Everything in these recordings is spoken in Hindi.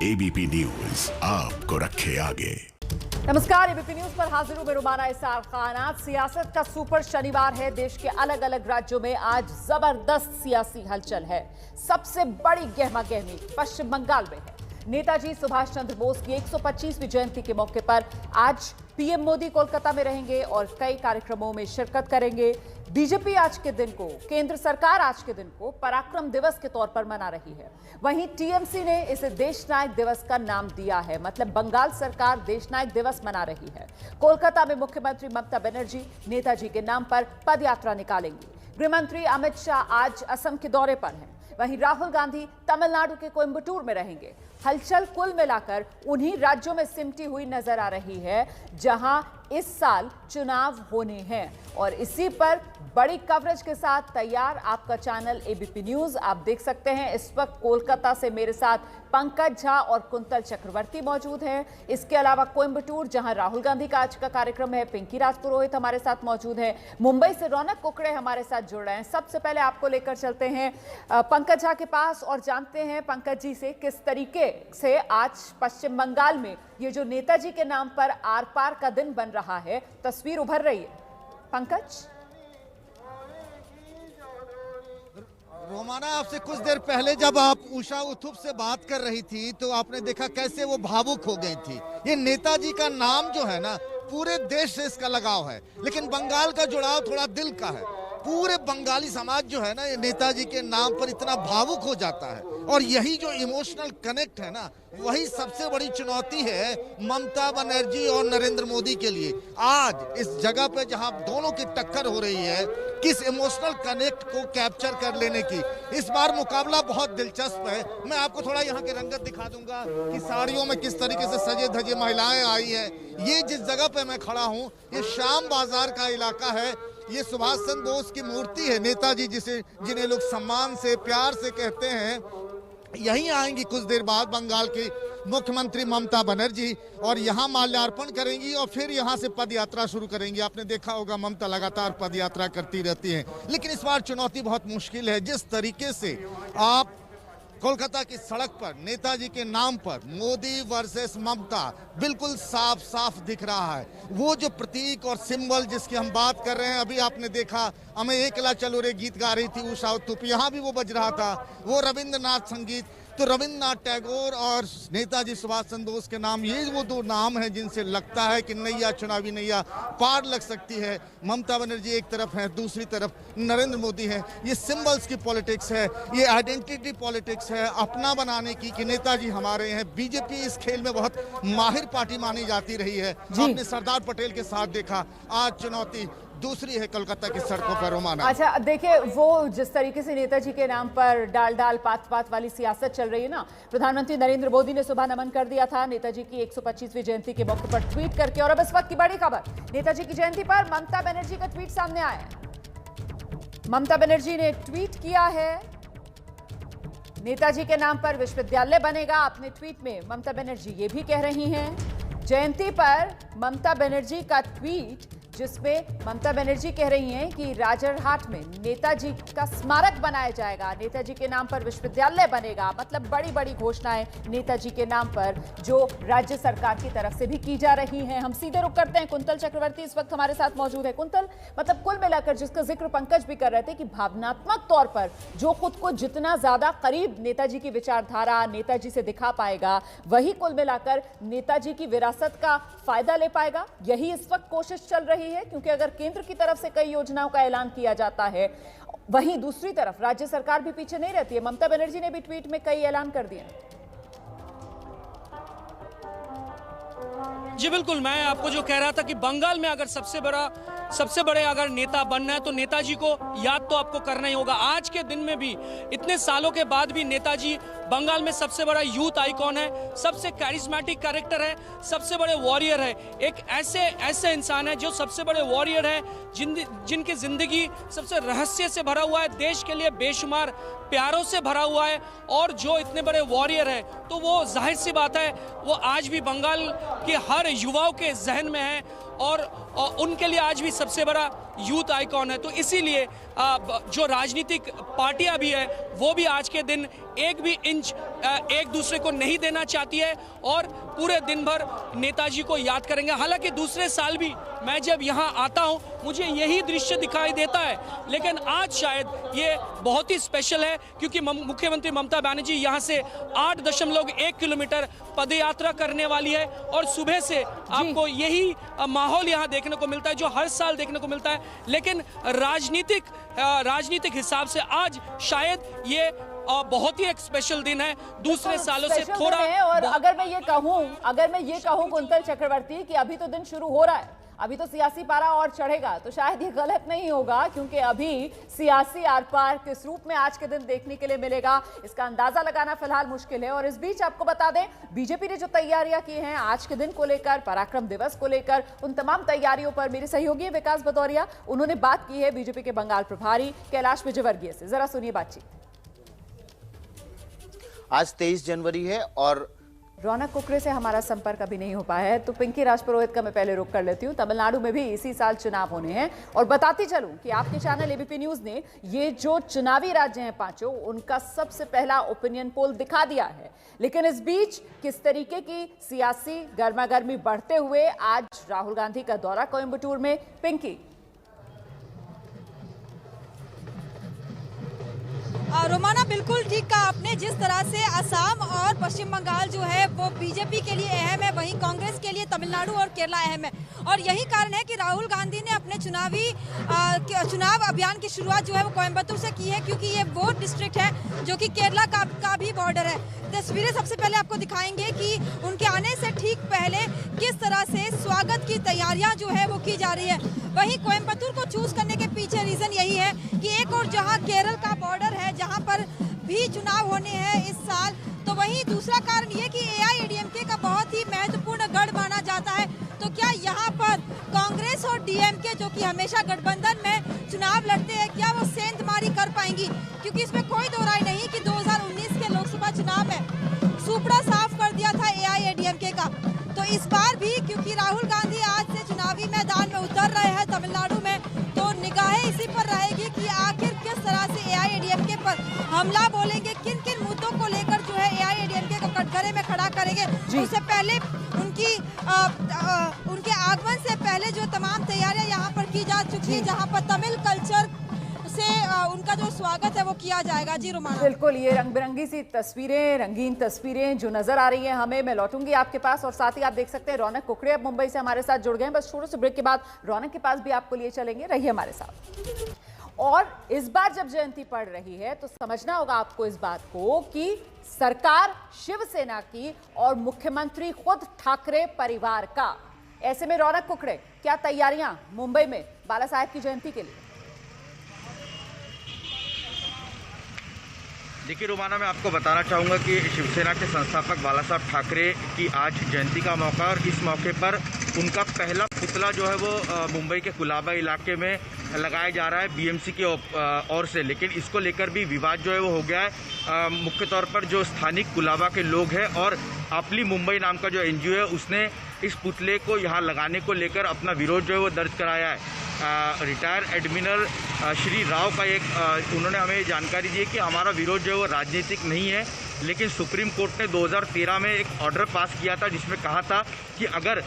एबीपी न्यूज आपको रखे आगे। नमस्कार, एबीपी न्यूज पर हाजिर हूं मैं रुमाना इसार खान। आज सियासत का सुपर शनिवार है। देश के अलग अलग राज्यों में आज जबरदस्त सियासी हलचल है। सबसे बड़ी गहमा गहमी पश्चिम बंगाल में है। नेताजी सुभाष चंद्र बोस की 125वीं जयंती के मौके पर आज पीएम मोदी कोलकाता में रहेंगे और कई कार्यक्रमों में शिरकत करेंगे। बीजेपी आज के दिन को, केंद्र सरकार आज के दिन को पराक्रम दिवस के तौर पर मना रही है। वहीं टीएमसी ने इसे देश नायक दिवस का नाम दिया है। मतलब बंगाल सरकार देश नायक दिवस मना रही है। कोलकाता में मुख्यमंत्री ममता बनर्जी नेताजी के नाम पर पदयात्रा निकालेंगी। गृहमंत्री अमित शाह आज असम के दौरे पर हैं। वहीं राहुल गांधी तमिलनाडु के कोयम्बटूर में रहेंगे। हलचल कुल मिलाकर उन्हीं राज्यों में सिमटी हुई नजर आ रही है जहां इस साल चुनाव होने हैं। और इसी पर बड़ी कवरेज के साथ तैयार आपका चैनल एबीपी न्यूज। आप देख सकते हैं इस वक्त कोलकाता से मेरे साथ पंकज झा और कुंतल चक्रवर्ती मौजूद हैं। इसके अलावा कोयम्बटूर जहां राहुल गांधी का आज का कार्यक्रम है, पिंकी राजपुरोहित हमारे साथ मौजूद है। मुंबई से रौनक कुकड़े हमारे साथ जुड़ रहे हैं। सबसे पहले आपको लेकर चलते हैं पंकज झा के पास और जानते हैं पंकज जी से किस तरीके से आज पश्चिम बंगाल में ये जो नेताजी के नाम पर आर पार का दिन बन रहा है, तस्वीर उभर रही है। पंकज। रोमाना, आपसे कुछ देर पहले जब आप उषा उत्थुप से बात कर रही थी तो आपने देखा कैसे वो भावुक हो गई थी। ये नेताजी का नाम जो है ना, पूरे देश से इसका लगाव है, लेकिन बंगाल का जुड़ाव थोड़ा दिल का है। पूरे बंगाली समाज जो है ना, ये नेताजी के नाम पर इतना भावुक हो जाता है। और यही जो इमोशनल कनेक्ट है ना, वही सबसे बड़ी चुनौती है ममता बनर्जी और नरेंद्र मोदी के लिए। आज इस जगह पे जहां दोनों की टक्कर हो रही है, किस इमोशनल कनेक्ट को कैप्चर कर लेने की, इस बार मुकाबला बहुत दिलचस्प है। मैं आपको थोड़ा यहाँ की रंगत दिखा दूंगा कि साड़ियों में किस तरीके से सजे धजे महिलाएं आई है। ये जिस जगह पे मैं खड़ा हूँ, ये शाम बाजार का इलाका है। ये सुभाष चंद्र बोस की मूर्ति है, नेताजी जिन्हें लोग सम्मान से, प्यार से कहते हैं। यहीं आएंगी कुछ देर बाद बंगाल की मुख्यमंत्री ममता बनर्जी और यहाँ माल्यार्पण करेंगी और फिर यहाँ से पद यात्रा शुरू करेंगी। आपने देखा होगा ममता लगातार पद यात्रा करती रहती हैं, लेकिन इस बार चुनौती बहुत मुश्किल है। जिस तरीके से आप कोलकाता की सड़क पर नेताजी के नाम पर मोदी वर्सेस ममता बिल्कुल साफ साफ दिख रहा है। वो जो प्रतीक और सिंबल जिसकी हम बात कर रहे हैं, अभी आपने देखा हमें एकला चलो रे गीत गा रही थी उषा उत्थुप, यहाँ भी वो बज रहा था, वो रविंद्रनाथ संगीत। तो रविंद्रनाथ टैगोर और नेताजी सुभाष चंद्र बोस के नाम, ये वो दो नाम हैं जिनसे लगता है कि नैया, चुनावी नैया पार लग सकती है। ममता बनर्जी एक तरफ है, दूसरी तरफ नरेंद्र मोदी है। ये सिंबल्स की पॉलिटिक्स है, ये आइडेंटिटी पॉलिटिक्स है, अपना बनाने की कि नेताजी हमारे हैं। बीजेपी इस खेल में बहुत माहिर पार्टी मानी जाती रही है। आपने सरदार पटेल के साथ देखा। आज चुनौती दूसरी है कोलकाता की सड़कों पर रोमाना। अच्छा, देखिए वो जिस तरीके से नेताजी के नाम पर डाल डाल पात पात वाली सियासत चल रही है ना, प्रधानमंत्री नरेंद्र मोदी ने सुबह नमन कर दिया था नेताजी की 125वीं जयंती के मौके पर ट्वीट करके। और अब इस वक्त की बड़ी खबर, नेताजी की जयंती पर ममता बनर्जी का ट्वीट सामने आया है। ममता बनर्जी ने ट्वीट किया है, नेताजी के नाम पर विश्वविद्यालय बनेगा। अपने ट्वीट में ममता बनर्जी ये भी कह रही हैं। जयंती पर ममता बनर्जी का ट्वीट जिसमें ममता बनर्जी कह रही हैं कि राजरहाट में नेताजी का स्मारक बनाया जाएगा, नेताजी के नाम पर विश्वविद्यालय बनेगा। मतलब बड़ी बड़ी घोषणाएं नेताजी के नाम पर जो राज्य सरकार की तरफ से भी की जा रही हैं। हम सीधे रुक करते हैं, कुंतल चक्रवर्ती इस वक्त हमारे साथ मौजूद है। कुंतल, मतलब कुल मिलाकर जिसका जिक्र पंकज भी कर रहे थे कि भावनात्मक तौर पर जो खुद को जितना ज्यादा करीब नेताजी की विचारधारा, नेताजी से दिखा पाएगा, वही कुल मिलाकर नेताजी की विरासत का फायदा ले पाएगा। यही इस वक्त कोशिश चल रही है, क्योंकि अगर केंद्र की तरफ से कई योजनाओं का ऐलान किया जाता है, वहीं दूसरी तरफ राज्य सरकार भी पीछे नहीं रहती है। ममता बनर्जी ने भी ट्वीट में कई ऐलान कर दिए। जी बिल्कुल, मैं आपको जो कह रहा था कि बंगाल में अगर सबसे बड़े अगर नेता बनना है तो नेताजी को याद तो आपको करना ही होगा। आज के दिन में भी, इतने सालों के बाद भी, नेताजी बंगाल में सबसे बड़ा यूथ आइकॉन है, सबसे कैरिस्मेटिक कैरेक्टर है, सबसे बड़े वॉरियर है। एक ऐसे इंसान है जो सबसे बड़े वॉरियर है, जिनकी जिंदगी सबसे रहस्य से भरा हुआ है, देश के लिए बेशुमार प्यारों से भरा हुआ है। और जो इतने बड़े वॉरियर है, तो वो जाहिर सी बात है वो आज भी बंगाल के हर युवाओं के जहन में है और उनके लिए आज भी सबसे बड़ा यूथ आइकॉन है। तो इसीलिए जो राजनीतिक पार्टियां भी है वो भी आज के दिन एक भी इंच एक दूसरे को नहीं देना चाहती है और पूरे दिन भर नेताजी को याद करेंगे। हालांकि दूसरे साल भी मैं जब यहाँ आता हूँ मुझे यही दृश्य दिखाई देता है, लेकिन आज शायद ये बहुत ही स्पेशल है क्योंकि मुख्यमंत्री ममता बनर्जी यहाँ से 8.1 किलोमीटर पदयात्रा करने वाली है और सुबह से आपको यही माहौल यहाँ देखने को मिलता है जो हर साल देखने को मिलता है। लेकिन राजनीतिक हिसाब से आज शायद ये बहुत ही एक स्पेशल दिन है, दूसरे सालों से थोड़ा। और अगर मैं ये कहूं कुंतल चक्रवर्ती कि अभी तो दिन शुरू हो रहा है, अभी तो सियासी पारा और चढ़ेगा, तो शायद ये गलत नहीं होगा क्योंकि अभी सियासी आर पार किस रूप में आज के दिन देखने के लिए मिलेगा इसका अंदाजा लगाना फिलहाल मुश्किल है। और इस बीच आपको बता दें बीजेपी ने जो तैयारियां की हैं आज के दिन को लेकर, पराक्रम दिवस को लेकर, उन तमाम तैयारियों पर मेरे सहयोगी विकास भदौरिया उन्होंने बात की है बीजेपी के बंगाल प्रभारी कैलाश विजयवर्गीय से। जरा सुनिए बातचीत। आज 23 जनवरी है और रौनक कुकरे से हमारा संपर्क अभी नहीं हो पाया है, तो पिंकी राजपुरोहित का मैं पहले रुक कर लेती हूँ। तमिलनाडु में भी इसी साल चुनाव होने हैं और बताती चलूं कि आपके चैनल एबीपी न्यूज ने ये जो चुनावी राज्य हैं पांचों, उनका सबसे पहला ओपिनियन पोल दिखा दिया है। लेकिन इस बीच किस तरीके की सियासी गर्मागर्मी बढ़ते हुए आज राहुल गांधी का दौरा कोयम्बटूर में, पिंकी। रोमाना बिल्कुल ठीक कहा आपने, जिस तरह से असम और पश्चिम बंगाल जो है वो बीजेपी के लिए अहम है, वहीं कांग्रेस के लिए तमिलनाडु और केरला अहम है। और यही कारण है कि राहुल गांधी ने अपने चुनाव अभियान की शुरुआत जो है वो कोयम्बटूर से की है, क्योंकि ये वो डिस्ट्रिक्ट है जो कि केरला का भी बॉर्डर है। तस्वीरें सबसे पहले आपको दिखाएंगे कि उनके आने से ठीक पहले किस तरह से स्वागत की तैयारियां जो है वो की जा रही है। वहीं कोयम्बटूर को चूज करने के पीछे रीजन यही है कि एक और जहां केरल का बॉर्डर है, जहां पर भी चुनाव होने हैं इस साल, तो वहीं दूसरा कारण ये कि एआईएडीएमके का बहुत ही महत्वपूर्ण गढ़ माना जाता है। तो क्या यहाँ पर कांग्रेस और डीएमके जो कि हमेशा गठबंधन में चुनाव लड़ते हैं, क्या वो सेंधमारी कर पाएंगी? क्योंकि इसमें कोई दो राय नहीं कि 2019 के लोकसभा चुनाव में सुपड़ा साफ कर दिया था एआईएडीएमके का। तो इस बार भी क्योंकि राहुल गांधी आज से चुनावी मैदान में उतर रहे हैं तमिलनाडु में, तो निगाहें इसी पर रहेगी कि आखिर किस तरह से एआईएडीएमके पर हमला बोलेंगे, किन किन मुद्दों को लेकर जो है एआईएडीएमके को कटघरे में खड़ा करेंगे। उससे पहले उनके आगमन से पहले जो तमाम तैयारियां यहाँ पर की जा चुकी है, जहाँ पर तमिल कल्चर से उनका जो स्वागत है वो किया जाएगा। जी रोमाना, बिल्कुल, ये रंग बिरंगी सी तस्वीरें, रंगीन तस्वीरें जो नजर आ रही हैं हमें, मैं लौटूंगी आपके पास। और साथ ही आप देख सकते हैं रौनक कुकरे अब मुंबई से हमारे साथ जुड़ गए हैं। बस छोटे से ब्रेक के बाद रौनक के पास भी आपको लिए चलेंगे, रहिए हमारे साथ। और इस बार जब जयंती पड़ रही है तो समझना होगा आपको इस बात को कि सरकार शिवसेना की और मुख्यमंत्री खुद ठाकरे परिवार का। ऐसे में रौनक कुकरे, क्या तैयारियां मुंबई में बाला साहेब की जयंती के लिए? देखिए रोमाना, मैं आपको बताना चाहूँगा कि शिवसेना के संस्थापक बाला साहब ठाकरे की आज जयंती का मौका, और इस मौके पर उनका पहला पुतला जो है वो मुंबई के कुलाबा इलाके में लगाया जा रहा है बीएमसी की ओर से। लेकिन इसको लेकर भी विवाद जो है वो हो गया है। मुख्य तौर पर जो स्थानिक कुलाबा के लोग हैं और अपली मुंबई नाम का जो एनजीओ है उसने इस पुतले को यहाँ लगाने को लेकर अपना विरोध जो है वो दर्ज कराया है। रिटायर एडमिरल श्री राव का उन्होंने हमें जानकारी दी है कि हमारा विरोध जो है वो राजनीतिक नहीं है, लेकिन सुप्रीम कोर्ट ने 2013 में एक ऑर्डर पास किया था जिसमें कहा था कि अगर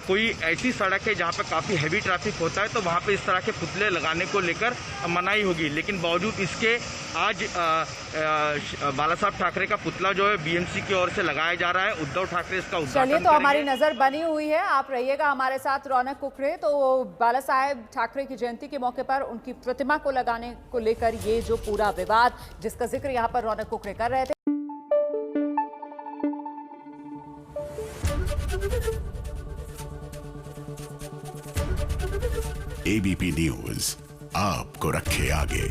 कोई ऐसी सड़क है जहां पर काफ़ी हैवी ट्रैफिक होता है तो वहां पे इस तरह के पुतले लगाने को लेकर मनाही होगी। लेकिन बावजूद इसके आज बाला साहब ठाकरे का पुतला जो है बीएमसी की ओर से लगाया जा रहा है। उद्धव ठाकरे इसका उद्घाटन चलिए, तो हमारी नजर बनी हुई है, आप रहिएगा हमारे साथ रौनक कुकरे। तो बाला साहेब ठाकरे की जयंती के मौके पर उनकी प्रतिमा को लगाने को लेकर ये जो पूरा विवाद जिसका जिक्र यहाँ पर रौनक कुकरे कर रहे थे। एबीपी न्यूज आपको रखे आगे।